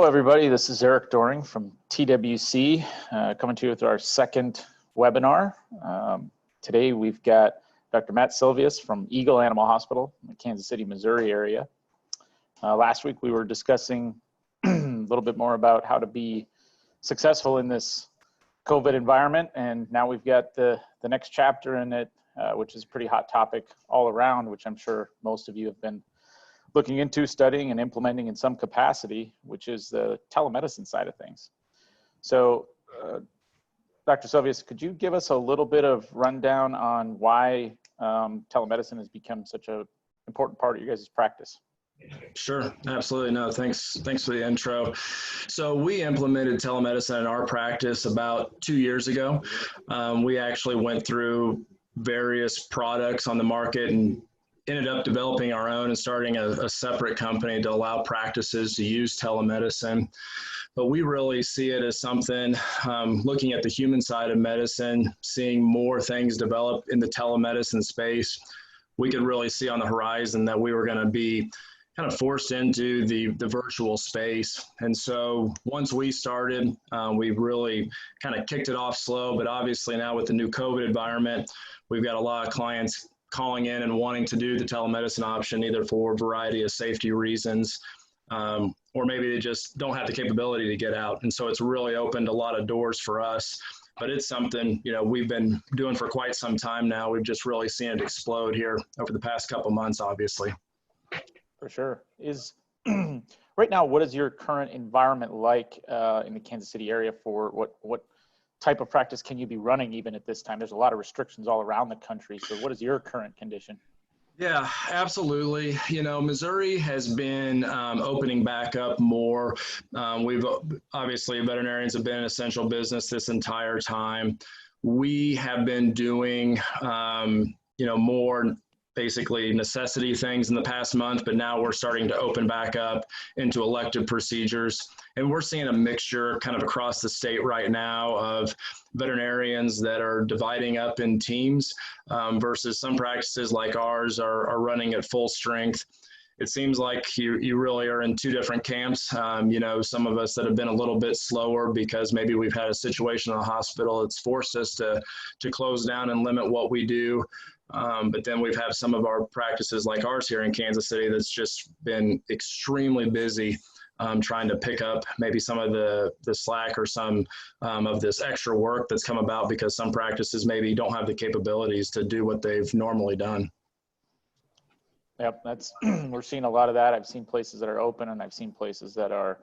everybody. This is Eric Doring from TWC, coming to you with our second webinar. Today we've got Dr. Matt Silvius from Eagle Animal Hospital in the Kansas City, Missouri area. Last week we were discussing a little bit more about how to be successful in this COVID environment, and now we've got the next chapter in it, which is a pretty hot topic all around, which I'm sure most of you have been looking into, studying, and implementing in some capacity, which is the telemedicine side of things. So, Dr. Silvius, could you give us a little bit of rundown on why telemedicine has become such an important part of your guys' practice? Sure, absolutely. No, thanks for the intro. So we implemented telemedicine in our practice about 2 years ago. We actually went through various products on the market and ended up developing our own and starting a separate company to allow practices to use telemedicine. But we really see it as something, looking at the human side of medicine, seeing more things develop in the telemedicine space, we could really see on the horizon that we were going to be kind of forced into the virtual space. And so once we started, we really kind of kicked it off slow, but obviously now with the new COVID environment, we've got a lot of clients calling in and wanting to do the telemedicine option, either for a variety of safety reasons, or maybe they just don't have the capability to get out. And so it's really opened a lot of doors for us, but it's something, you know, we've been doing for quite some time now. We've just really seen it explode here over the past couple months, obviously. For sure. Right now, what is your current environment like in the Kansas City area for what type of practice can you be running even at this time? There's a lot of restrictions all around the country. So what is your current condition? Yeah, absolutely. You know, Missouri has been opening back up more. We've obviously, veterinarians have been an essential business this entire time. We have been doing, more basically necessity things in the past month, but now we're starting to open back up into elective procedures. And we're seeing a mixture kind of across the state right now of veterinarians that are dividing up in teams versus some practices like ours are running at full strength. It seems like you really are in two different camps. Some of us that have been a little bit slower because maybe we've had a situation in the hospital that's forced us to close down and limit what we do. But then we've had some of our practices like ours here in Kansas City that's just been extremely busy trying to pick up maybe some of the slack or some of this extra work that's come about because some practices maybe don't have the capabilities to do what they've normally done. Yep, we're seeing a lot of that. I've seen places that are open and I've seen places that are,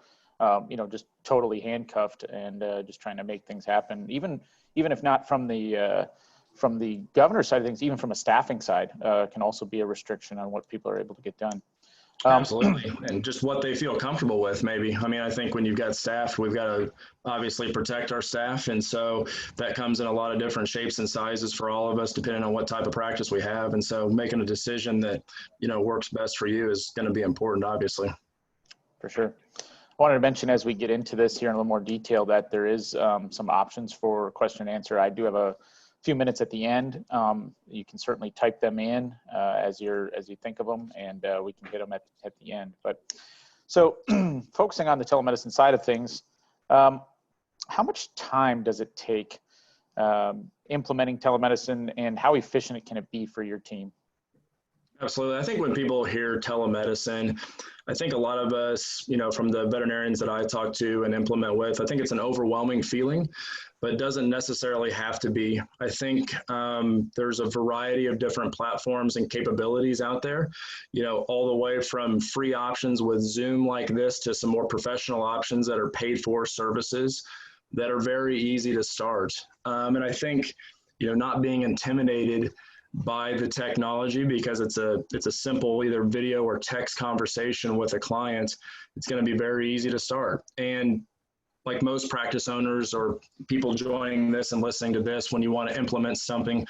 just totally handcuffed and just trying to make things happen. Even if not from the governor's side of things, even from a staffing side, can also be a restriction on what people are able to get done. Absolutely. And just what they feel comfortable with, maybe. I mean, I think when you've got staff, we've got to obviously protect our staff. And so that comes in a lot of different shapes and sizes for all of us, depending on what type of practice we have. And so making a decision that, works best for you is going to be important, obviously. For sure. I wanted to mention as we get into this here in a little more detail that there is some options for question and answer. I do have a few minutes at the end. You can certainly type them in as you think of them, and we can hit them at the end. But so focusing on the telemedicine side of things, how much time does it take implementing telemedicine, and how efficient can it be for your team? Absolutely. I think when people hear telemedicine, I think a lot of us, from the veterinarians that I talk to and implement with, I think it's an overwhelming feeling, but it doesn't necessarily have to be. I think there's a variety of different platforms and capabilities out there, all the way from free options with Zoom like this to some more professional options that are paid for services that are very easy to start. And I think, not being intimidated by the technology because it's a simple either video or text conversation with a client, it's going to be very easy to start. And like most practice owners or people joining this and listening to this, when you want to implement something,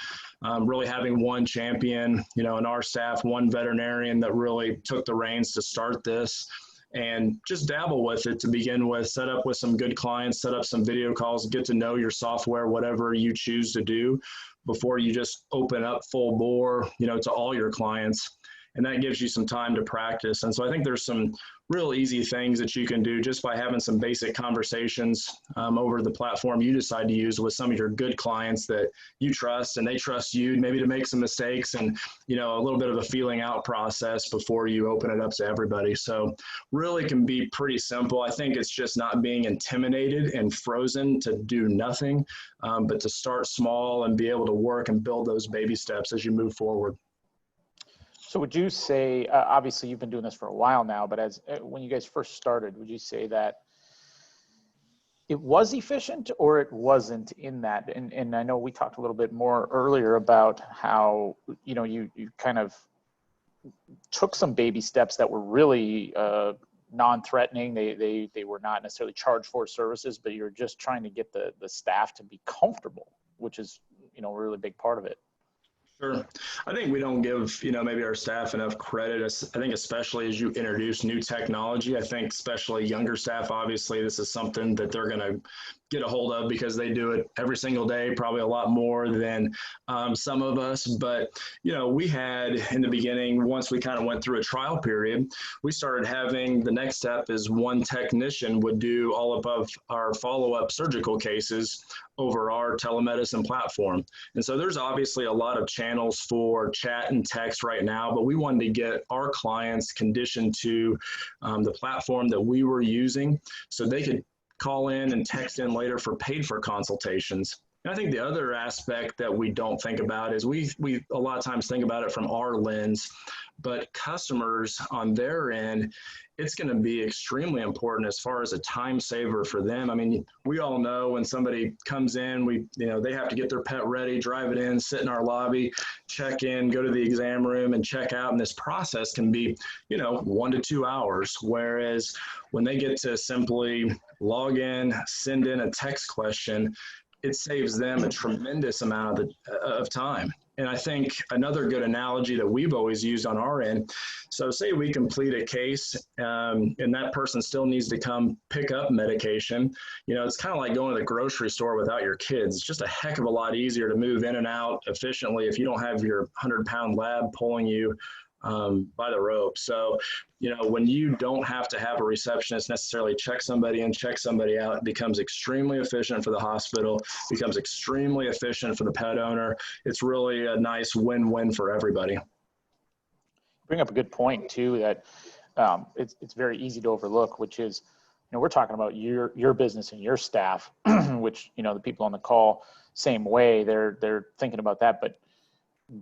really having one champion, in our staff, one veterinarian that really took the reins to start this and just dabble with it to begin with, set up with some good clients, set up some video calls, get to know your software, whatever you choose to do before you just open up full bore, to all your clients. And that gives you some time to practice. And so I think there's some real easy things that you can do just by having some basic conversations over the platform you decide to use with some of your good clients that you trust and they trust you, maybe to make some mistakes, and a little bit of a feeling out process before you open it up to everybody. So really can be pretty simple. I think it's just not being intimidated and frozen to do nothing, but to start small and be able to work and build those baby steps as you move forward. So would you say, obviously you've been doing this for a while now, but when you guys first started, would you say that it was efficient or it wasn't in that? And I know we talked a little bit more earlier about how, you kind of took some baby steps that were really non-threatening. They were not necessarily charged for services, but you're just trying to get the staff to be comfortable, which is, a really big part of it. Sure. I think we don't give, maybe our staff enough credit. I think especially as you introduce new technology, I think especially younger staff, obviously this is something that they're going to get a hold of because they do it every single day, probably a lot more than some of us. But, we had in the beginning, once we kind of went through a trial period, we started having the next step is one technician would do all of our follow-up surgical cases over our telemedicine platform. And so there's obviously a lot of channels for chat and text right now, but we wanted to get our clients conditioned to the platform that we were using so they could call in and text in later for paid for consultations. And I think the other aspect that we don't think about is we a lot of times think about it from our lens, but customers on their end, it's going to be extremely important as far as a time saver for them. I mean, we all know when somebody comes in, they have to get their pet ready, drive it in, sit in our lobby, check in, go to the exam room and check out. And this process can be, 1 to 2 hours. Whereas when they get to simply log in, send in a text question, it saves them a tremendous amount of time. And I think another good analogy that we've always used on our end, so say we complete a case and that person still needs to come pick up medication. It's kind of like going to the grocery store without your kids. It's just a heck of a lot easier to move in and out efficiently if you don't have your 100-pound lab pulling you by the rope. So, when you don't have to have a receptionist necessarily check somebody in, check somebody out, it becomes extremely efficient for the hospital, becomes extremely efficient for the pet owner. It's really a nice win-win for everybody. Bring up a good point too, that it's very easy to overlook, which is, we're talking about your business and your staff, which, the people on the call, same way, they're thinking about that, but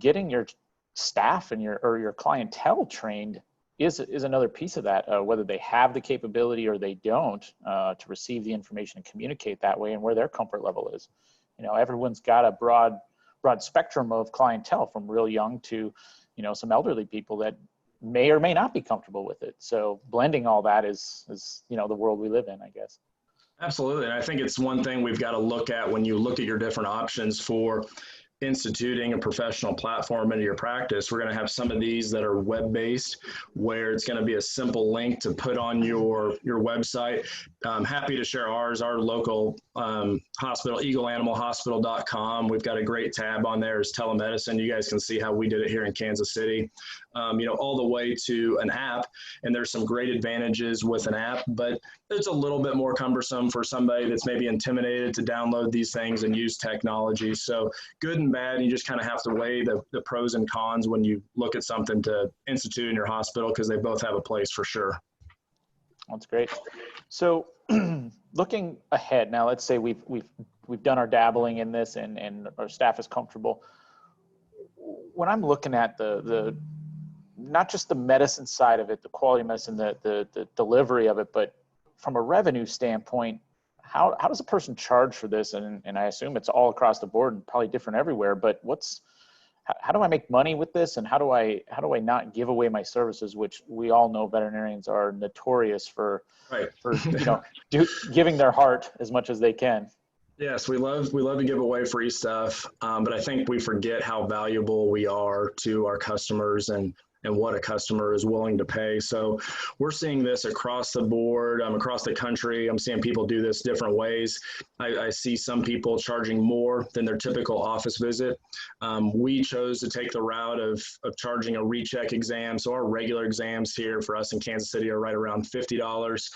getting your staff and your clientele trained is another piece of that, whether they have the capability or they don't, to receive the information and communicate that way, and where their comfort level is. Everyone's got a broad spectrum of clientele, from real young to, some elderly people that may or may not be comfortable with it. So blending all that is the world we live in, I guess. Absolutely. And I think it's one thing we've got to look at when you look at your different options for instituting a professional platform into your practice. We're going to have some of these that are web-based, where it's going to be a simple link to put on your website. I'm happy to share ours, our local hospital, eagleanimalhospital.com. We've got a great tab on there is telemedicine. You guys can see how we did it here in Kansas City, all the way to an app. And there's some great advantages with an app, but it's a little bit more cumbersome for somebody that's maybe intimidated to download these things and use technology. So good and bad, you just kind of have to weigh the pros and cons when you look at something to institute in your hospital, because they both have a place for sure. That's great. So looking ahead now, let's say we've done our dabbling in this and our staff is comfortable. When I'm looking at the not just the medicine side of it, the quality of medicine, the delivery of it, but from a revenue standpoint, how does a person charge for this? And I assume it's all across the board and probably different everywhere, but how do I make money with this? And how do I not give away my services, which we all know veterinarians are notorious for giving their heart as much as they can. Yes, we love to give away free stuff, but I think we forget how valuable we are to our customers. And and what a customer is willing to pay. So we're seeing this across the board, across the country. I'm seeing people do this different ways. I see some people charging more than their typical office visit. We chose to take the route of charging a recheck exam. So our regular exams here for us in Kansas City are right around $50.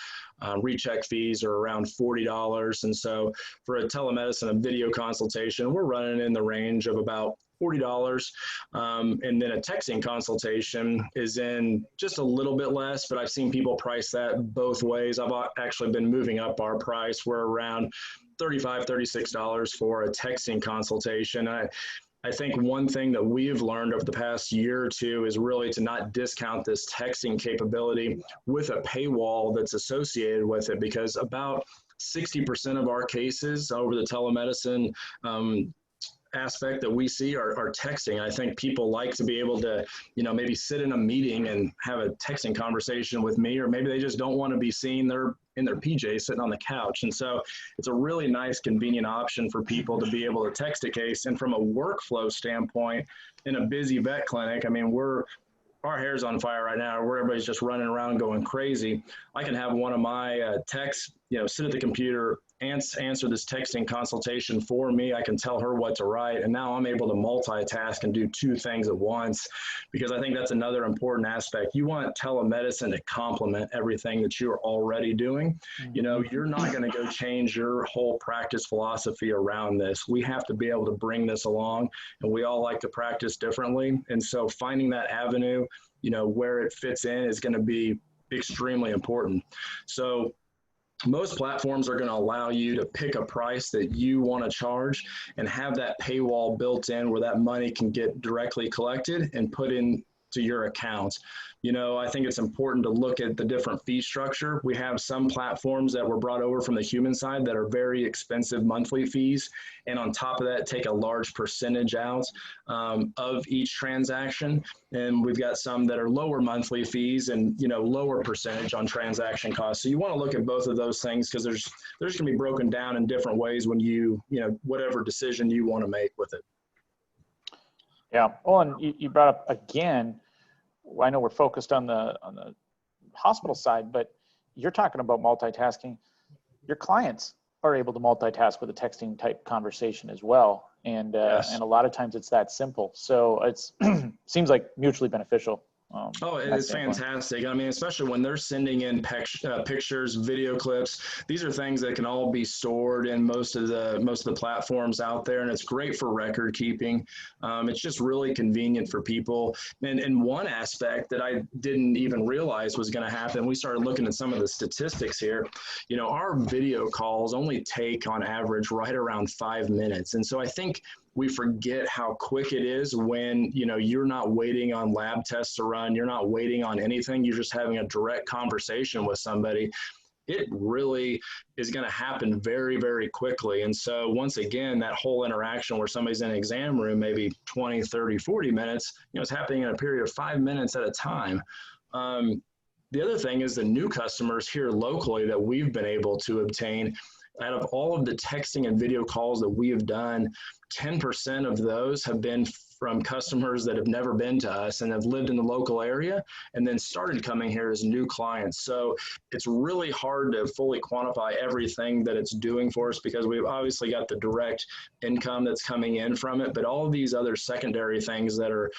Recheck fees are around $40. And so for a telemedicine, a video consultation, we're running in the range of about $40. And then a texting consultation is in just a little bit less, but I've seen people price that both ways. I've actually been moving up our price. We're around $35, $36 for a texting consultation. I think one thing that we've learned over the past year or two is really to not discount this texting capability with a paywall that's associated with it, because about 60% of our cases over the telemedicine aspect that we see are texting. I think people like to be able to, maybe sit in a meeting and have a texting conversation with me, or maybe they just don't want to be seen in their PJs sitting on the couch. And so it's a really nice, convenient option for people to be able to text a case. And from a workflow standpoint, in a busy vet clinic, I mean, our hair's on fire right now, where everybody's just running around going crazy. I can have one of my techs, sit at the computer, answer this texting consultation for me. I can tell her what to write. And now I'm able to multitask and do two things at once, because I think that's another important aspect. You want telemedicine to complement everything that you're already doing. You're not going to go change your whole practice philosophy around this. We have to be able to bring this along, and we all like to practice differently. And so finding that avenue, where it fits in is going to be extremely important. So most platforms are going to allow you to pick a price that you want to charge and have that paywall built in where that money can get directly collected and put into your account. I think it's important to look at the different fee structure. We have some platforms that were brought over from the human side that are very expensive monthly fees. And on top of that, take a large percentage out of each transaction. And we've got some that are lower monthly fees and, lower percentage on transaction costs. So you want to look at both of those things, because there's going to be broken down in different ways when whatever decision you want to make with it. Yeah. Well, and you brought up again, I know we're focused on the hospital side, but you're talking about multitasking. Your clients are able to multitask with a texting type conversation as well. And Yes. And a lot of times it's that simple. So it's seems like mutually beneficial. It's fantastic. I mean, especially when they're sending in pictures, video clips. These are things that can all be stored in most of the platforms out there, and it's great for record keeping. It's just really convenient for people. And one aspect that I didn't even realize was going to happen, we started looking at some of the statistics here. Our video calls only take on average right around 5 minutes, and so I think we forget how quick it is when, you're not waiting on lab tests to run. You're not waiting on anything. You're just having a direct conversation with somebody. It really is going to happen very, very quickly. And so once again, that whole interaction where somebody's in an exam room, maybe 20, 30, 40 minutes, it's happening in a period of 5 minutes at a time. The other thing is the new customers here locally that we've been able to obtain. Out of all of the texting and video calls that we have done, 10% of those have been from customers that have never been to us and have lived in the local area and then started coming here as new clients. So it's really hard to fully quantify everything that it's doing for us, because we've obviously got the direct income that's coming in from it, but all of these other secondary things that are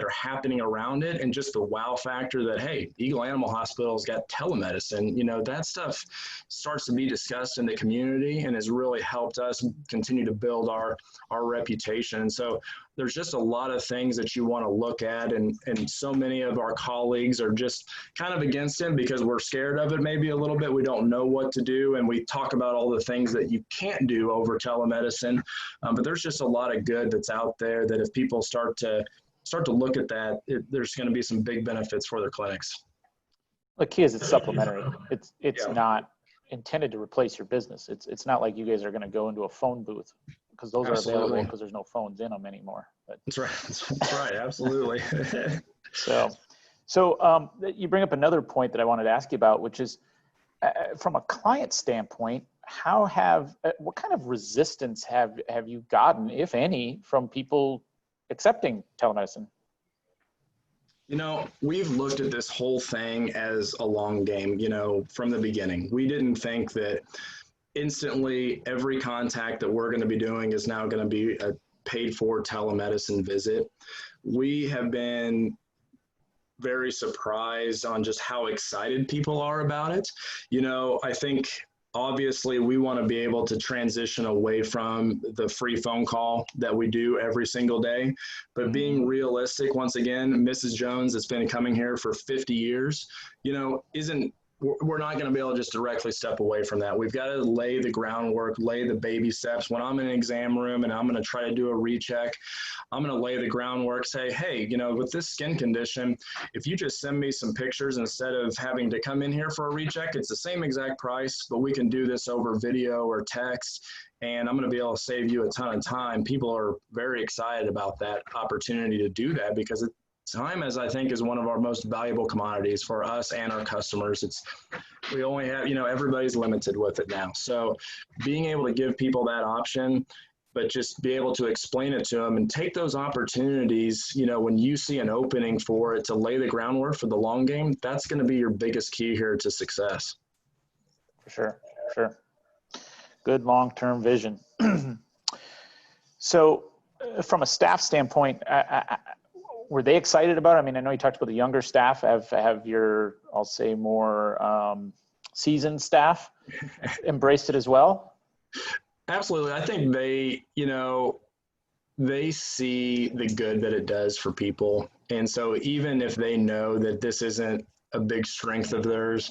happening around it, and just the wow factor that, hey, Eagle Animal Hospital's got telemedicine, that stuff starts to be discussed in the community and has really helped us continue to build our reputation. And so there's just a lot of things that you want to look at, and so many of our colleagues are just kind of against it because we're scared of it maybe a little bit. We don't know what to do, and we talk about all the things that you can't do over telemedicine, but there's just a lot of good that's out there that if people start to look at that, there's going to be some big benefits for their clinics. The key is it's supplementary. It's not intended to replace your business. It's not like you guys are going to go into a phone booth, because those Absolutely. are available because there's no phones in them anymore. But, That's right. Absolutely. So you bring up another point that I wanted to ask you about, which is from a client standpoint, what kind of resistance have you gotten, if any, from people accepting telemedicine? You know, we've looked at this whole thing as a long game, you know, from the beginning. We didn't think that instantly every contact that we're going to be doing is now going to be a paid for telemedicine visit. We have been very surprised on just how excited people are about it. You know, I think obviously we want to be able to transition away from the free phone call that we do every single day, but being realistic, once again, Mrs. Jones that's been coming here for 50 years, you know, we're not going to be able to just directly step away from that. We've got to lay the groundwork, lay the baby steps. When I'm in an exam room and I'm going to try to do a recheck, I'm going to lay the groundwork, say, hey, you know, with this skin condition, if you just send me some pictures instead of having to come in here for a recheck, it's the same exact price, but we can do this over video or text, and I'm going to be able to save you a ton of time. People are very excited about that opportunity to do that because time, as I think, is one of our most valuable commodities for us and our customers. We only have, you know, everybody's limited with it now. So being able to give people that option, but just be able to explain it to them and take those opportunities, you know, when you see an opening for it to lay the groundwork for the long game, that's going to be your biggest key here to success. For sure, sure. Good long-term vision. So from a staff standpoint, were they excited about it? I mean, I know you talked about the younger staff. Have your, I'll say, more seasoned staff embraced it as well? Absolutely. I think they, you know, they see the good that it does for people. And so even if they know that this isn't a big strength of theirs,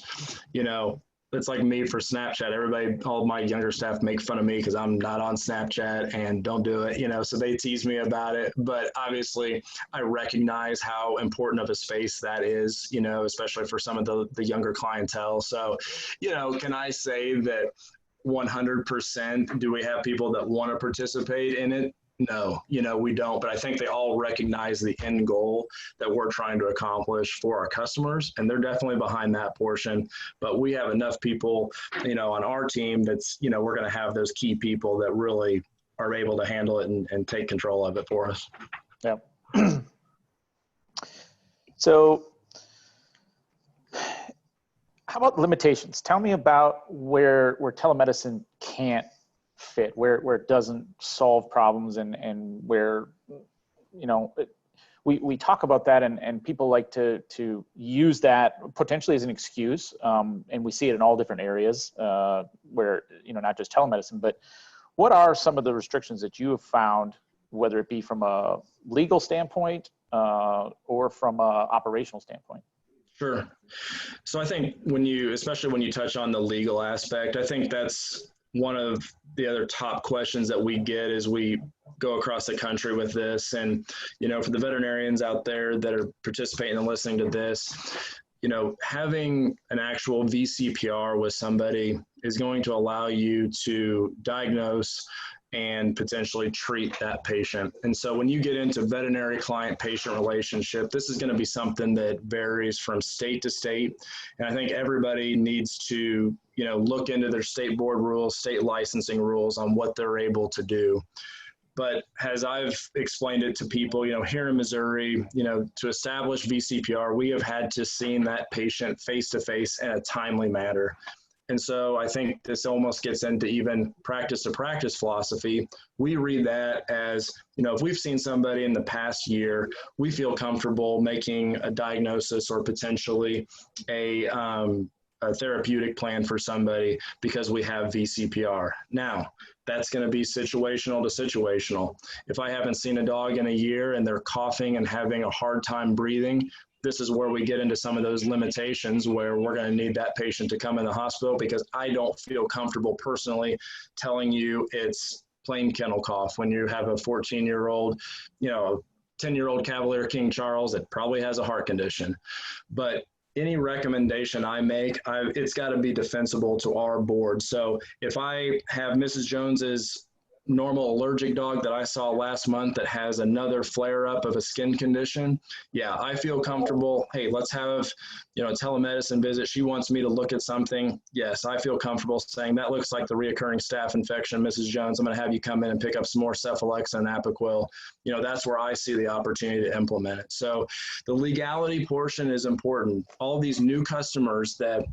you know, it's like me for Snapchat. Everybody, all my younger staff make fun of me because I'm not on Snapchat and don't do it, you know, so they tease me about it. But obviously I recognize how important of a space that is, you know, especially for some of the younger clientele. So, you know, can I say that 100% do we have people that want to participate in it? No, you know, we don't, but I think they all recognize the end goal that we're trying to accomplish for our customers, and they're definitely behind that portion. But we have enough people, you know, on our team that's, you know, we're going to have those key people that really are able to handle it and take control of it for us. Yeah. So how about limitations? Tell me about where telemedicine can't fit, where it doesn't solve problems, and where, you know, we talk about that, and people like to use that potentially as an excuse, and we see it in all different areas where, you know, not just telemedicine, but what are some of the restrictions that you have found, whether it be from a legal standpoint or from a operational standpoint? Sure. So I think especially when you touch on the legal aspect, I think that's one of the other top questions that we get as we go across the country with this. And, you know, for the veterinarians out there that are participating and listening to this, you know, having an actual VCPR with somebody is going to allow you to diagnose and potentially treat that patient. And so when you get into veterinary client-patient relationship, this is going to be something that varies from state to state. And I think everybody needs to, you know, look into their state board rules, state licensing rules on what they're able to do. But as I've explained it to people, you know, here in Missouri, you know, to establish VCPR, we have had to see that patient face-to-face in a timely manner. And so I think this almost gets into even practice to practice philosophy. We read that as, you know, if we've seen somebody in the past year, we feel comfortable making a diagnosis or potentially a therapeutic plan for somebody because we have VCPR. Now, that's going to be situational to situational. If I haven't seen a dog in a year and they're coughing and having a hard time breathing, this is where we get into some of those limitations where we're going to need that patient to come in the hospital because I don't feel comfortable personally telling you it's plain kennel cough when you have a 14-year-old, you know, 10-year-old Cavalier King Charles that probably has a heart condition. But any recommendation I make, it's got to be defensible to our board. So if I have Mrs. Jones's normal allergic dog that I saw last month that has another flare up of a skin condition, yeah, I feel comfortable. Hey, let's have, a telemedicine visit. She wants me to look at something. Yes, I feel comfortable saying that looks like the reoccurring staph infection, Mrs. Jones. I'm going to have you come in and pick up some more Cephalexin and Apoquil. That's where I see the opportunity to implement it. So the legality portion is important. All these new customers that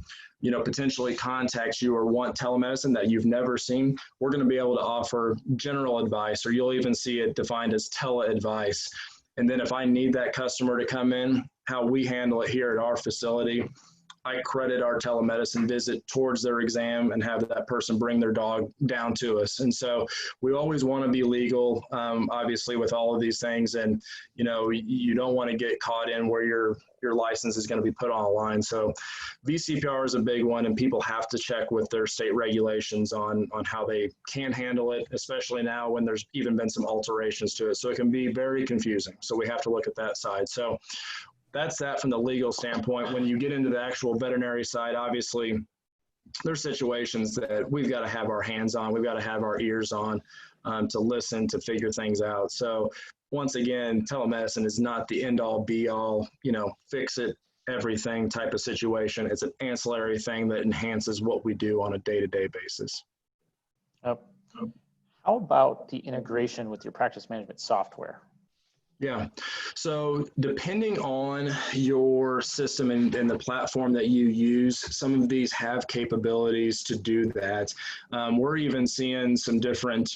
potentially contact you or want telemedicine that you've never seen, we're going to be able to offer general advice, or you'll even see it defined as tele-advice. And then if I need that customer to come in, how we handle it here at our facility, I credit our telemedicine visit towards their exam and have that person bring their dog down to us. And so we always want to be legal, obviously, with all of these things. And, you don't want to get caught in where your license is going to be put on the line. So VCPR is a big one, and people have to check with their state regulations on how they can handle it, especially now when there's even been some alterations to it. So it can be very confusing. So we have to look at that side. So that's that from the legal standpoint. When you get into the actual veterinary side, obviously, there's situations that we've got to have our hands on, we've got to have our ears on to listen, to figure things out. So once again, telemedicine is not the end all be all, fix it everything type of situation. It's an ancillary thing that enhances what we do on a day-to-day basis. How about the integration with your practice management software? Yeah. So depending on your system and the platform that you use, some of these have capabilities to do that. We're even seeing some different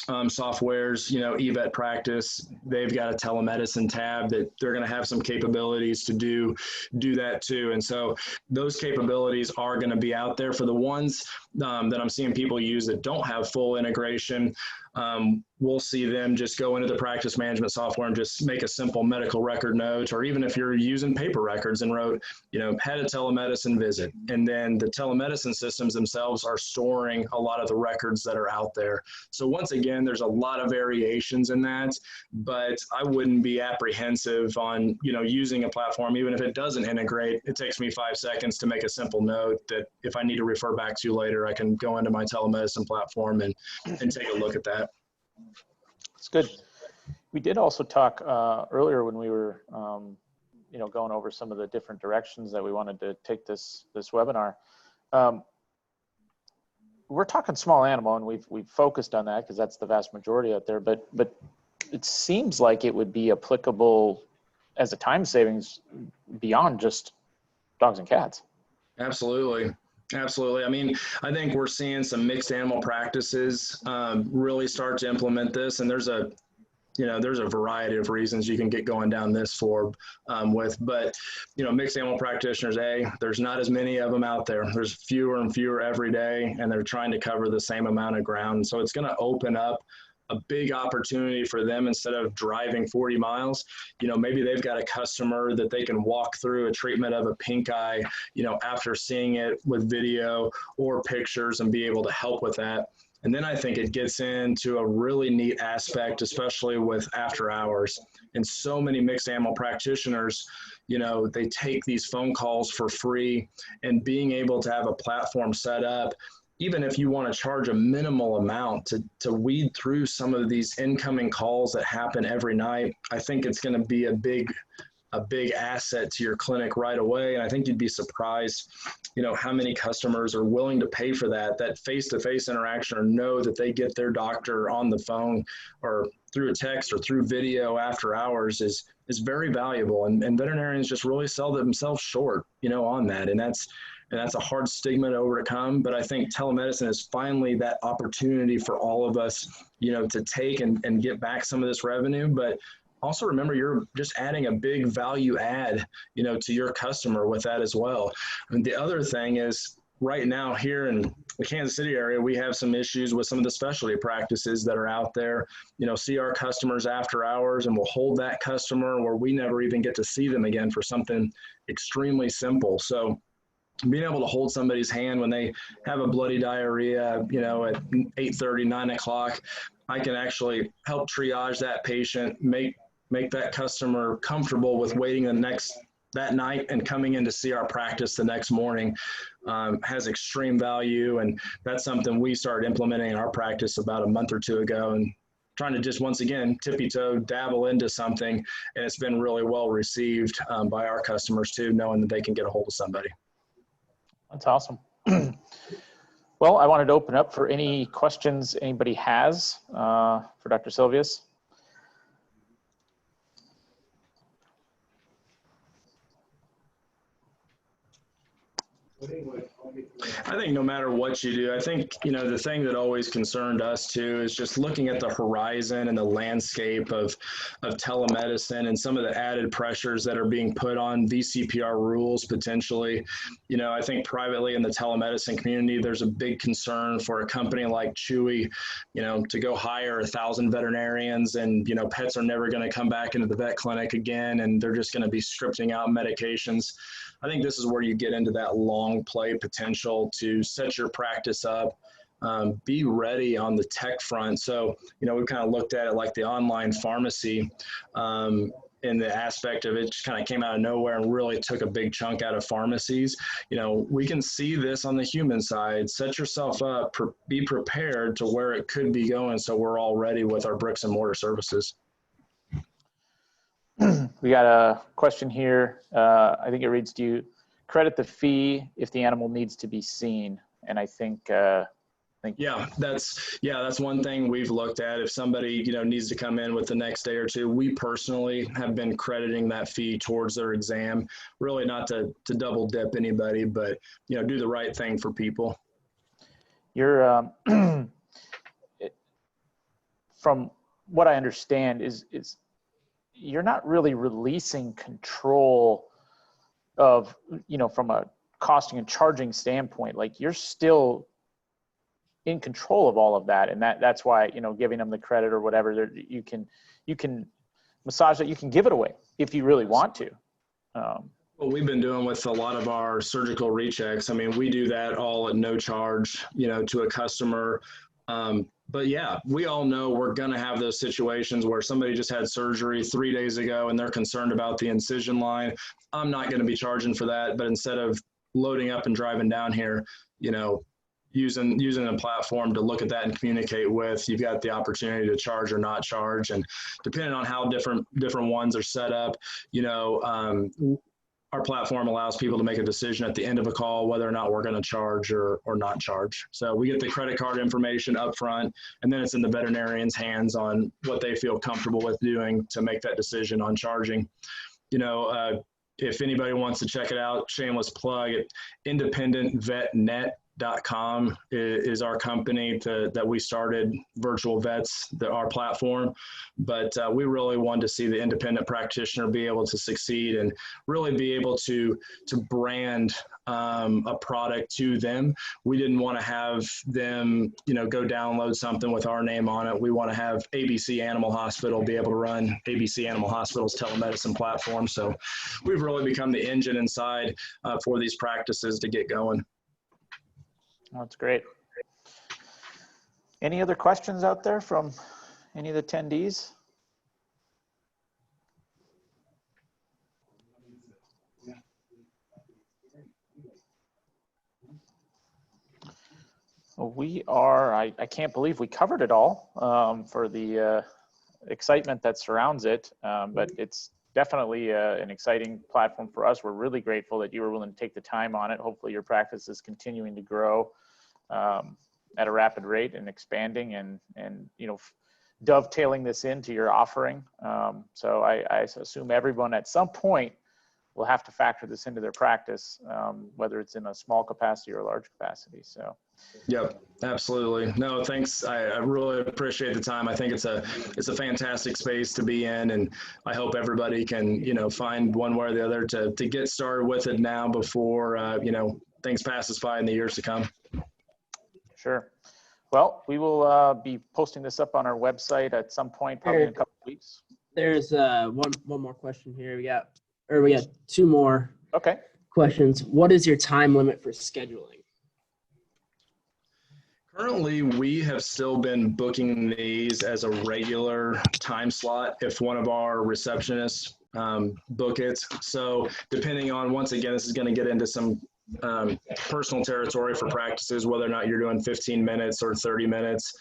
softwares, eVet Practice, they've got a telemedicine tab that they're going to have some capabilities to do that too. And so those capabilities are going to be out there. For the ones that I'm seeing people use that don't have full integration, we'll see them just go into the practice management software and just make a simple medical record note, or even if you're using paper records and wrote, had a telemedicine visit. And then the telemedicine systems themselves are storing a lot of the records that are out there. So once again, there's a lot of variations in that, but I wouldn't be apprehensive on, using a platform, even if it doesn't integrate. It takes me 5 seconds to make a simple note that if I need to refer back to later, I can go into my telemedicine platform and take a look at that. It's good. We did also talk earlier when we were, going over some of the different directions that we wanted to take this webinar. We're talking small animal, and we've focused on that because that's the vast majority out there. But it seems like it would be applicable as a time savings beyond just dogs and cats. Absolutely. Absolutely. I mean, I think we're seeing some mixed animal practices really start to implement this, and there's a variety of reasons you can get going down this with, but mixed animal practitioners, there's not as many of them out there. There's fewer and fewer every day, and they're trying to cover the same amount of ground. So it's going to open up a big opportunity for them. Instead of driving 40 miles, maybe they've got a customer that they can walk through a treatment of a pink eye, after seeing it with video or pictures, and be able to help with that. And then I think it gets into a really neat aspect, especially with after hours. And so many mixed animal practitioners, they take these phone calls for free, and being able to have a platform set up, even if you want to charge a minimal amount to weed through some of these incoming calls that happen every night, I think it's going to be a big asset to your clinic right away. And I think you'd be surprised, how many customers are willing to pay for that face-to-face interaction, or know that they get their doctor on the phone or through a text or through video after hours is very valuable. And veterinarians just really sell themselves short, on that. And that's a hard stigma to overcome. But I think telemedicine is finally that opportunity for all of us, to take and get back some of this revenue. But also remember, you're just adding a big value add, to your customer with that as well. And the other thing is, right now here in the Kansas City area, we have some issues with some of the specialty practices that are out there, see our customers after hours, and we'll hold that customer where we never even get to see them again for something extremely simple. So being able to hold somebody's hand when they have a bloody diarrhea, at 8:30, 9 o'clock, I can actually help triage that patient, make that customer comfortable with waiting the next that night and coming in to see our practice the next morning has extreme value. And that's something we started implementing in our practice about a month or two ago, and trying to just, once again, tippy-toe dabble into something. And it's been really well received by our customers too, knowing that they can get a hold of somebody. That's awesome. Well, I wanted to open up for any questions anybody has for Dr. Silvius. I think no matter what you do, I think, you know, the thing that always concerned us too is just looking at the horizon and the landscape of telemedicine and some of the added pressures that are being put on VCPR rules potentially. You know, I think privately in the telemedicine community, there's a big concern for a company like Chewy, you know, to go hire 1,000 veterinarians, and, you know, pets are never going to come back into the vet clinic again, and they're just going to be scripting out medications. I think this is where you get into that long play potential to set your practice up, be ready on the tech front. So, you know, we kind of looked at it like the online pharmacy in the aspect of it just kind of came out of nowhere and really took a big chunk out of pharmacies. You know, we can see this on the human side. Set yourself up, be prepared to where it could be going, so we're all ready with our bricks and mortar services. We got a question here. I think it reads, do you credit the fee if the animal needs to be seen? And I think yeah, that's one thing we've looked at. If somebody, you know, needs to come in with the next day or two, we personally have been crediting that fee towards their exam. Really not to double dip anybody, but, you know, do the right thing for people. You're from what I understand is you're not really releasing control of, you know, from a costing and charging standpoint. Like, you're still in control of all of that, and that's why, you know, giving them the credit or whatever, you can massage that, you can give it away if you really want to. What we've been doing with a lot of our surgical rechecks, I mean, we do that all at no charge, you know, to a customer. But yeah, we all know we're going to have those situations where somebody just had surgery 3 days ago and they're concerned about the incision line. I'm not going to be charging for that, but instead of loading up and driving down here, you know, using a platform to look at that and communicate with, you've got the opportunity to charge or not charge. And depending on how different ones are set up, you know, our platform allows people to make a decision at the end of a call whether or not we're going to charge or not charge. So we get the credit card information up front, and then it's in the veterinarian's hands on what they feel comfortable with doing to make that decision on charging. You know, if anybody wants to check it out, shameless plug, independentvetnet.com is our company that we started Virtual Vets, our platform. But we really wanted to see the independent practitioner be able to succeed and really be able to brand a product to them. We didn't want to have them, you know, go download something with our name on it. We want to have ABC Animal Hospital be able to run ABC Animal Hospital's telemedicine platform. So we've really become the engine inside for these practices to get going. That's great. Any other questions out there from any of the attendees? Well, we are, I can't believe we covered it all for the excitement that surrounds it, but it's definitely an exciting platform for us. We're really grateful that you were willing to take the time on it. Hopefully your practice is continuing to grow at a rapid rate and expanding and you know, dovetailing this into your offering. So I assume everyone at some point will have to factor this into their practice, whether it's in a small capacity or a large capacity. So. Yep, absolutely. No, thanks. I really appreciate the time. I think it's a fantastic space to be in, and I hope everybody can, you know, find one way or the other to get started with it now before, you know, things pass us by in the years to come. Sure. Well, we will be posting this up on our website at some point, probably in a couple of weeks. There's one more question here. We got two more questions. What is your time limit for scheduling? Currently, we have still been booking these as a regular time slot. If one of our receptionists book it. So depending on, once again, this is going to get into some personal territory for practices, whether or not you're doing 15 minutes or 30 minutes.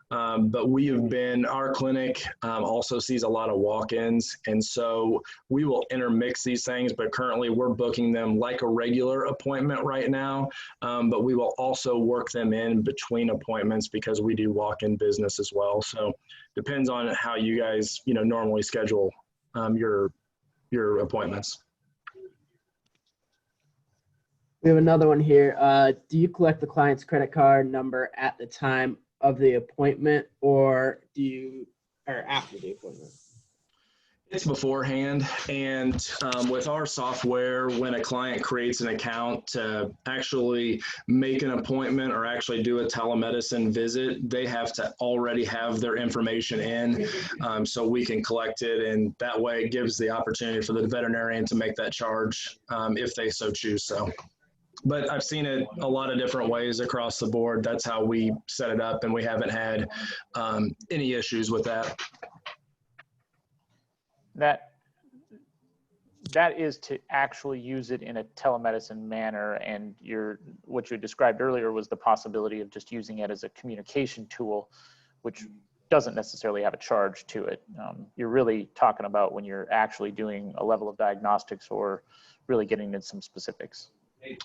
But we have been, our clinic also sees a lot of walk-ins, and so we will intermix these things, but currently we're booking them like a regular appointment right now, but we will also work them in between appointments because we do walk-in business as well. So depends on how you guys, you know, normally schedule your appointments. We have another one here. Do you collect the client's credit card number at the time of the appointment, or after the appointment? It's beforehand, and with our software, when a client creates an account to actually make an appointment or actually do a telemedicine visit, they have to already have their information in, so we can collect it, and that way it gives the opportunity for the veterinarian to make that charge if they so choose so. But I've seen it a lot of different ways across the board. That's how we set it up, and we haven't had any issues with that. That is to actually use it in a telemedicine manner, and what you described earlier was the possibility of just using it as a communication tool, which doesn't necessarily have a charge to it. You're really talking about when you're actually doing a level of diagnostics or really getting into some specifics.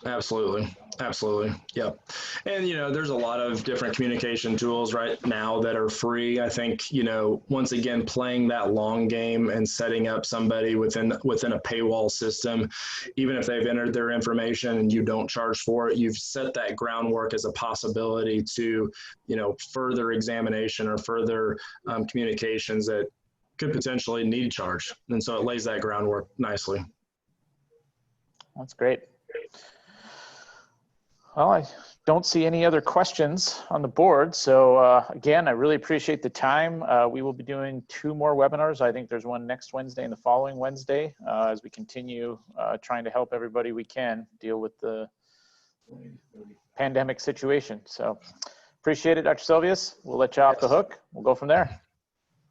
Absolutely. Absolutely. Yep. And, you know, there's a lot of different communication tools right now that are free. I think, you know, once again, playing that long game and setting up somebody within a paywall system, even if they've entered their information and you don't charge for it, you've set that groundwork as a possibility to, you know, further examination or further communications that could potentially need charge. And so it lays that groundwork nicely. That's great. Well, I don't see any other questions on the board. So again, I really appreciate the time. We will be doing 2 more webinars. I think there's one next Wednesday and the following Wednesday as we continue trying to help everybody we can deal with the pandemic situation. So appreciate it, Dr. Silvius. We'll let you off the hook. We'll go from there.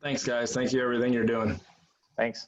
Thanks, guys. Thank you for everything you're doing. Thanks.